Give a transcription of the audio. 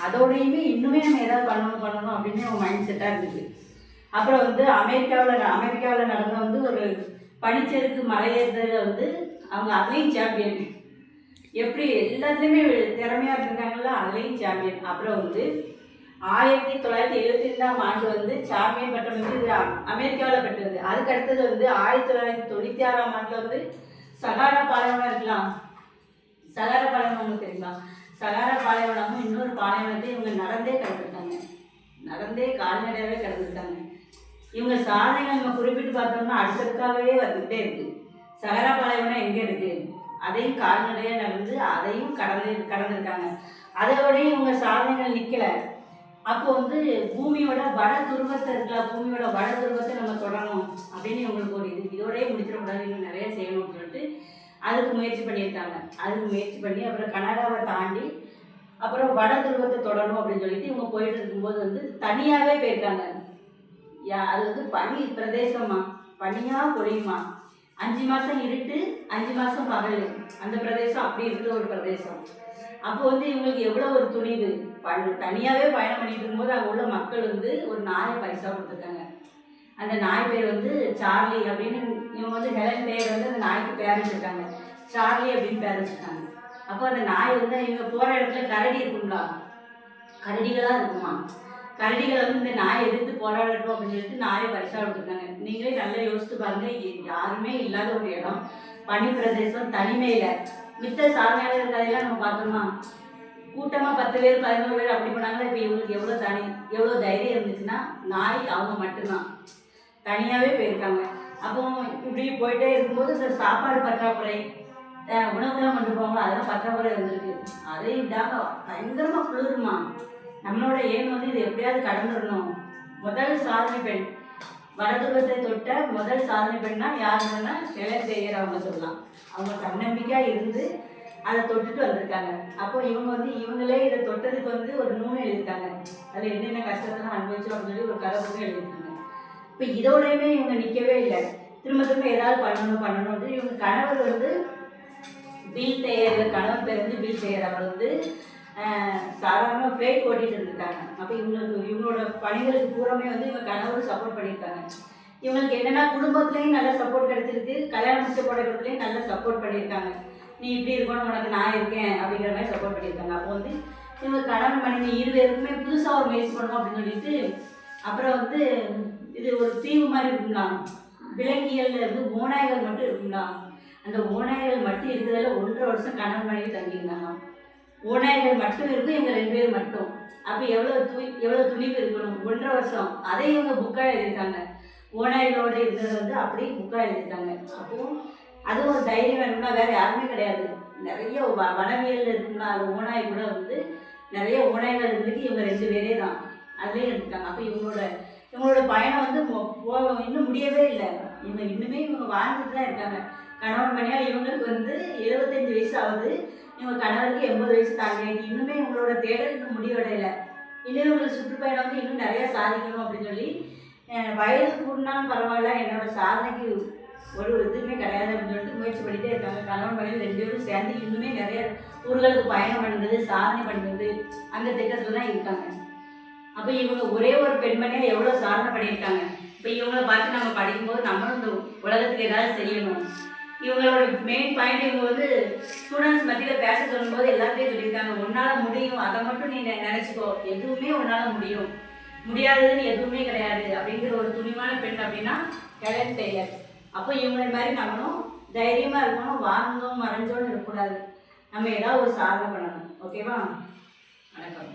அதோடையுமே இன்னுமே நம்ம ஏதாவது பண்ணணும் அப்படின்னு அவங்க மைண்ட் செட்டாக இருந்துச்சு. அப்புறம் வந்து அமெரிக்காவில் நடந்த வந்து ஒரு பனிச்சறுக்கு மலையேறுதலில் வந்து அவங்க அதுலேயும் சாம்பியன். எப்படி எல்லாத்துலேயுமே திறமையாக இருந்திருக்காங்களா, அதுலேயும் சாம்பியன். அப்புறம் வந்து 1972ஆம் ஆண்டு வந்து சாம்பியன் பட்டம் வந்து இது அமெரிக்காவில் பெற்றது. அதுக்கு அடுத்தது வந்து 1996ஆம் ஆண்டில் வந்து சகாரா பாலைவனம் இருக்கலாம். சகாரா பாலைவனம் உங்களுக்கு தெரியுமா? சகாரா பாலைவனமும் இன்னொரு பாலைவனத்தையும் இவங்க நடந்தே கடந்துட்டாங்க. நடந்தே கால்நடையாகவே கடந்துட்டாங்க. இவங்க சாதனைகள் நம்ம குறிப்பிட்டு பார்த்தோம்னா அடுத்தடுக்காகவே வந்துகிட்டே இருக்கு. சகாரா பாலைவனம் எங்கே இருக்கு, அதையும் கால்நடையாக நடந்து அதையும் கடந்திருக்காங்க. அதோடய இவங்க சாதனைகள் நிற்கல. அப்போ வந்து பூமியோட வட துருவத்தை இருக்கலாம், பூமியோட வட துருவத்தை நம்ம தொடரணும் அப்படின்னு இவங்களுக்கு ஒரு இதோடய முடிச்சிடக்கூடாது, இன்னும் நிறைய செய்யணும்னு சொல்லிட்டு அதுக்கு முயற்சி பண்ணியிருக்காங்க. அதுக்கு முயற்சி பண்ணி அப்புறம் கனடாவை தாண்டி அப்புறம் வட துருவத்தை தொடரணும் அப்படின்னு சொல்லிட்டு இவங்க போயிட்டு இருக்கும்போது வந்து தனியாகவே போயிருக்காங்க. அது வந்து பனி பிரதேசமா, பனியாக பொழியுமா, 5 மாதம் இருட்டு 5 மாதம் பகல், அந்த பிரதேசம் அப்படி இருக்கிற ஒரு பிரதேசம். அப்போ வந்து இவங்களுக்கு எவ்வளோ ஒரு துணிவு. தனியாகவே பயணம் பண்ணிட்டு இருக்கும்போது அங்கே உள்ள மக்கள் வந்து ஒரு நாயை பரிசாக கொடுத்துருக்காங்க. அந்த நாய் பேர் வந்து சார்லி அப்படின்னு. இவங்க வந்து ஹெலன் பேர் வந்து அந்த நாய்க்கு பேர் வச்சுருக்காங்க, சார்லி அப்படின்னு பேர் வச்சுருக்காங்க. அப்போ அந்த நாய் வந்து இவங்க போகிற இடத்துல கரடி இருக்குங்களா, கரடிகளாக இருக்குமா, கரடிகளை வந்து இந்த நாயை எதிர்த்து போராடட்டும் அப்படின்னு சொல்லிட்டு நாயை பரிசாக கொடுத்துருக்காங்க. நீங்களே நல்லா யோசித்து பாருங்கள், யாருமே இல்லாத ஒரு இடம், பனி பிரதேசம், தனிமையில். மித்த சாதனையாளர் கதையெல்லாம் நம்ம பார்த்தோம்னா கூட்டமாக 10 பேர் 11 பேர் அப்படி பண்ணாங்களா. இப்போ இவங்களுக்கு எவ்வளோ தைரியம் இருந்துச்சுன்னா நாய் அவங்க மட்டும்தான் தனியாகவே போயிருக்காங்க. அப்போ இப்படி போயிட்டே இருக்கும்போது இந்த சாப்பாடு பற்றாக்குறை, உணவுலாம் கொண்டு போவாங்களோ அதெல்லாம் பற்றாக்குறை வந்துருக்கு. அதையும் விடாம பயங்கரமாக குளிருமா. நம்மளோட ஏம் வந்து இது எப்படியாவது கடந்துடணும். முதல் சாதனை பெண், வடதுருவத்தை தொட்ட முதல் சாதனை பெண்ணா யாருன்னா ஹெலன் டேயர் அவங்க சொல்லலாம். அவங்க தன்னம்பிக்கையாக இருந்து அதை தொட்டுட்டு வந்திருக்காங்க. அப்போ இவங்க வந்து இவங்களே இதை தொட்டதுக்கு வந்து ஒரு நூல் எழுதியிருக்காங்க. அதில் என்னென்ன கஷ்டத்தெல்லாம் அனுபவிச்சோம் அப்படின்னு சொல்லி ஒரு கதை கூட எழுதியிருக்காங்க. இப்போ இதோடையுமே இவங்க நிற்கவே இல்லை. திரும்ப ஏதாவது பண்ணணும். இவங்க கணவர் வந்து பில் டேயர், கணவர் பேர் வந்து பில் டேயர். அவர் வந்து சாதாரண ஃப்ளைட் ஓட்டிகிட்டு இருந்திருக்காங்க. அப்போ இவங்களோட பணிகளுக்கு பூராமே வந்து இவங்க கணவர் சப்போர்ட் பண்ணியிருக்காங்க. இவங்களுக்கு என்னென்னா குடும்பத்துலேயும் நல்ல சப்போர்ட் கிடைச்சிருக்கு, கல்யாணம் முடிச்ச போடுறதுலேயும் நல்ல சப்போர்ட் பண்ணியிருக்காங்க. நீ இப்படி இருக்கணும், உனக்கு நான் இருக்கேன் அப்படிங்கிற மாதிரி சப்போர்ட் பண்ணியிருக்காங்க. அப்போ வந்து இவங்க கணவன் மனைவி 2 பேருக்குமே புதுசாக ஒரு முயற்சி பண்ணணும் அப்படின்னு சொல்லிட்டு அப்புறம் வந்து இது ஒரு தீவு மாதிரி இருக்குங்களா, விலங்கியலில் இருந்து ஓநாய்கள் மட்டும் இருக்குங்களா, அந்த ஓநாய்கள் மட்டும் இருக்கிறதுல 1.5 வருஷம் கணவன் மனைவி தங்கியிருந்தாங்க. ஓநாய்கள் மட்டும் இருக்கும், இவங்க 2 பேர் மட்டும். அப்போ எவ்வளோ துணிவு இருக்கணும். 1.5 வருஷம் அதை இவங்க புக்காக எழுதியிருக்காங்க. ஓநாய்களோடு இருந்தது வந்து அப்படியே புக்காக எழுதியிருக்காங்க. அப்போது அது ஒரு தைரியம் வேணும்னா வேறு யாருமே கிடையாது. நிறைய வனவியல் இருக்குன்னா அது ஓநாய் கூட வந்து நிறைய ஓநாய்கள் இருந்துட்டு இவங்க 2 பேரே தான் அதுலேயே இருந்துட்டாங்க. அப்போ இவங்களோட பயணம் வந்து இன்னும் முடியவே இல்லை. இவங்க வாழ்ந்துட்டு தான் இருக்காங்க. கணவன் மனைவியாக இவங்களுக்கு வந்து 75 வயசு ஆகுது, இவங்க கணவருக்கு 80 வயசு தாண்டியாச்சு. இன்னுமே இவங்களோட தேடல் இன்னும் முடிவடையலை. இன்னும் இவங்களுக்கு சுற்றுப்பயணம் வந்து இன்னும் நிறையா சாதிக்கணும் அப்படின்னு சொல்லி வயது கூடினாலும் பரவாயில்ல, என்னோட சாதனைக்கு ஒரு இதுவுமே கிடையாது அப்படின்னு சொல்லிட்டு முயற்சி பண்ணிகிட்டே இருக்காங்க. கணவன் மனைவி 2 பேரும் சேர்ந்து இன்னுமே நிறைய ஊர்களுக்கு பயணம் பண்ணுறது, சாதனை பண்ணுறது அந்த திட்டத்தில் தான் இருக்காங்க. அப்போ இவங்க ஒரே ஒரு பெண்மணியாக எவ்வளோ சாதனை பண்ணியிருக்காங்க. இப்போ இவங்களை பார்த்து நம்ம படிக்கும்போது நம்மளும் இந்த உலகத்துக்கு ஏதாவது செய்யணும். இவங்களோட மெயின் பாயிண்ட், இவங்க வந்து ஸ்டூடெண்ட்ஸ் மத்தியில் பேச சொல்லும்போது எல்லாத்தையும் சொல்லியிருக்காங்க. உன்னால் முடியும், அதை மட்டும் நீ நினச்சிக்கோ, எதுவுமே உன்னால் முடியும், முடியாததுன்னு எதுவுமே கிடையாது அப்படிங்கிற ஒரு துணிவான பெண் அப்படின்னா ஹெலன் டேயர். அப்போ இவங்களை மாதிரி நம்மளும் தைரியமாக இருக்கணும், வாழ்ந்தோம் மறைஞ்சோன்னு இருக்கக்கூடாது. நம்ம ஏதாவது ஒரு சாதனை பண்ணணும். ஓகேவா? வணக்கம்.